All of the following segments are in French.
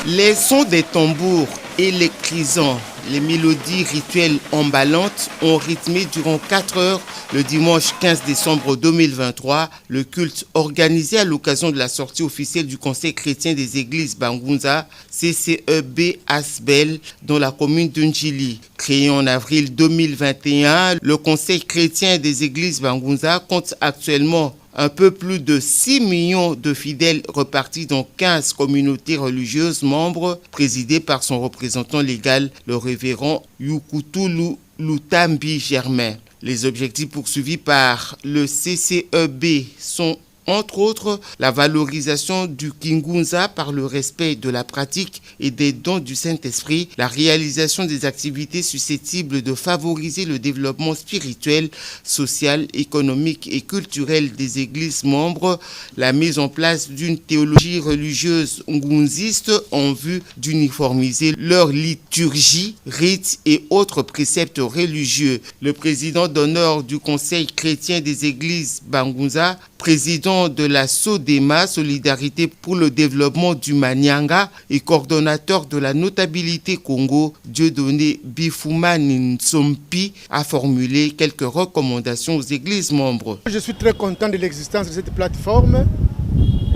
Les sons des tambours électrisants, les mélodies rituelles emballantes ont rythmé durant 4 heures le dimanche 15 décembre 2023 le culte organisé à l'occasion de la sortie officielle du Conseil chrétien des églises Bangunza, CCEB Asbel, dans la commune de Ndjili. Créé en avril 2021, le Conseil chrétien des églises Bangunza compte actuellement un peu plus de 6 millions de fidèles repartis dans 15 communautés religieuses membres, présidées par son représentant légal, le révérend Yukutulu Lutambi Germain. Les objectifs poursuivis par le CCEB sont entre autres la valorisation du Kingunza par le respect de la pratique et des dons du Saint-Esprit, la réalisation des activités susceptibles de favoriser le développement spirituel, social, économique et culturel des églises membres, la mise en place d'une théologie religieuse ngunziste en vue d'uniformiser leur liturgie, rites et autres préceptes religieux. Le président d'honneur du Conseil chrétien des églises Bangunza, président de la SODEMA, Solidarité pour le développement du Manyanga, et coordonnateur de la notabilité Congo, Dieudonné Bifumani Nsompi, a formulé quelques recommandations aux églises membres. Je suis très content de l'existence de cette plateforme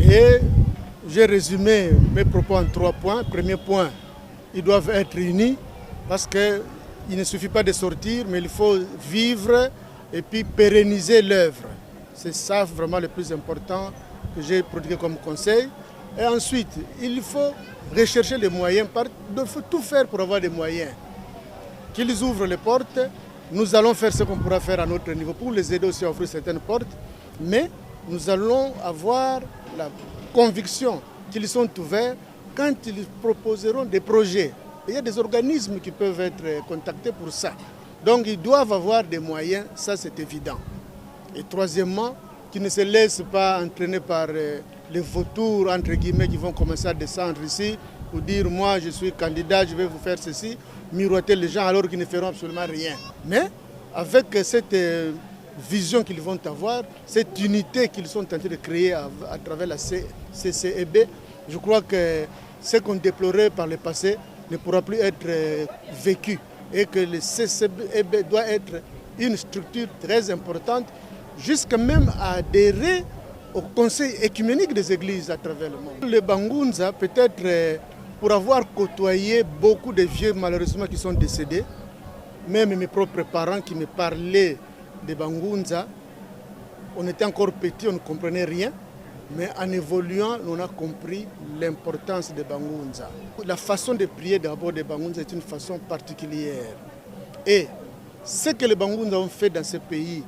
et j'ai résumé mes propos en 3 points. Premier point, ils doivent être unis parce qu'il ne suffit pas de sortir, mais il faut vivre et puis pérenniser l'œuvre. C'est ça vraiment le plus important que j'ai prodigué comme conseil. Et ensuite, il faut rechercher les moyens, il faut tout faire pour avoir des moyens. Qu'ils ouvrent les portes, nous allons faire ce qu'on pourra faire à notre niveau pour les aider aussi à ouvrir certaines portes, mais nous allons avoir la conviction qu'ils sont ouverts quand ils proposeront des projets. Il y a des organismes qui peuvent être contactés pour ça. Donc ils doivent avoir des moyens, ça c'est évident. Et troisièmement, qu'ils ne se laissent pas entraîner par les vautours, entre guillemets, qui vont commencer à descendre ici pour dire « moi je suis candidat, je vais vous faire ceci », miroiter les gens alors qu'ils ne feront absolument rien. Mais avec cette vision qu'ils vont avoir, cette unité qu'ils sont en train de créer à travers la CCEB, je crois que ce qu'on déplorait par le passé ne pourra plus être vécu et que le CCEB doit être une structure très importante jusqu'à même adhérer au conseil écuménique des églises à travers le monde. Le Bangunza, peut-être pour avoir côtoyé beaucoup de vieux malheureusement qui sont décédés, même mes propres parents qui me parlaient de Bangunza, on était encore petits, on ne comprenait rien, mais en évoluant, on a compris l'importance de Bangunza. La façon de prier d'abord de Bangunza est une façon particulière. Et ce que les Bangunza ont fait dans ce pays,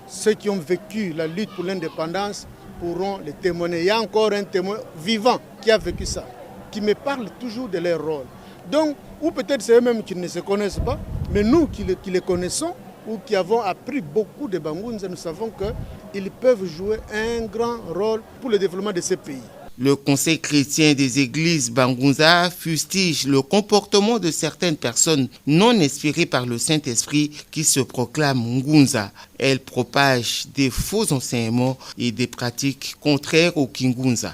ceux qui ont vécu la lutte pour l'indépendance pourront le témoigner. Il y a encore un témoin vivant qui a vécu ça, qui me parle toujours de leur rôle. Donc, ou peut-être c'est eux-mêmes qui ne se connaissent pas, mais nous qui les connaissons ou qui avons appris beaucoup de Bangunza, nous savons qu'ils peuvent jouer un grand rôle pour le développement de ces pays. Le Conseil chrétien des églises Bangunza fustige le comportement de certaines personnes non inspirées par le Saint-Esprit qui se proclament Ngunza. Elles propagent des faux enseignements et des pratiques contraires au Kingunza.